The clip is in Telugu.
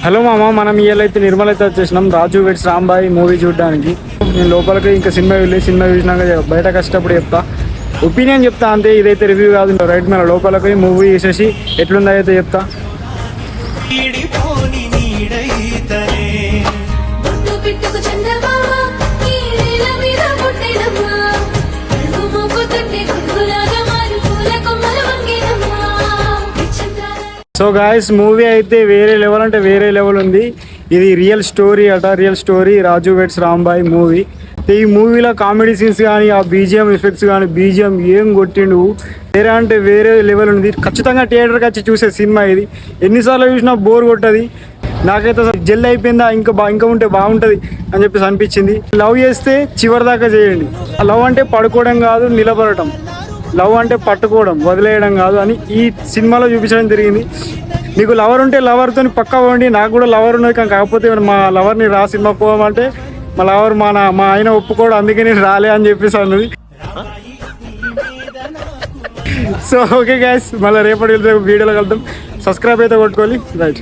హలో మామ, మనం ఇయ్యాలైతే నిర్మల్ అయితే వచ్చేసినాం రాజు వెడ్స్ రాంబాయి మూవీ చూడడానికి. నేను లోపలికి ఇంకా సినిమా చూసినాక బయటకు వచ్చేటప్పుడు చెప్తా, ఒపీనియన్ చెప్తా అంతే. ఇదైతే రివ్యూ కాదు. రైట్ మన లోపలికి మూవీ చూసేసి ఎట్లుందో అయితే చెప్తా. సో గాయస్, మూవీ అయితే వేరే లెవెల్ అంటే వేరే లెవెల్ ఉంది. ఇది రియల్ స్టోరీ రియల్ స్టోరీ రాజు వెడ్స్ రాంబాయి మూవీ. ఈ మూవీలో కామెడీ సీన్స్ కానీ, ఆ బీజిఎం ఎఫెక్ట్స్ కానీ, బీజిఎం ఏం కొట్టిండు వేరే అంటే వేరే లెవెల్ ఉంది. ఖచ్చితంగా థియేటర్కి వచ్చి చూసే సినిమా ఇది. ఎన్నిసార్లు చూసినా బోర్ కొట్టది. నాకైతే జల్ది అయిపోయిందా, ఇంకా ఉంటే బాగుంటుంది అని చెప్పేసి అనిపించింది. లవ్ చేస్తే చివరి దాకా చేయండి. లవ్ అంటే పడుకోవడం కాదు, నిలబడటం. లవ్ అంటే పట్టుకోవడం, వదిలేయడం కాదు అని ఈ సినిమాలో చూపించడం జరిగింది. నీకు లవర్ ఉంటే లవర్తో పక్కా పోండి. నాకు కూడా లవర్ ఉన్నది, కానీ కాకపోతే మా లవర్ని రా సినిమా పోవమంటే మా లవర్ మా ఆయన ఒప్పుకోవడం, అందుకే నేను రాలే అని చెప్పేసి అన్నది. సో ఓకే గైస్, మళ్ళీ రేపటి వీడియోలో కలుద్దాం. సబ్స్క్రైబ్ అయితే కొట్టుకోవాలి. రైట్.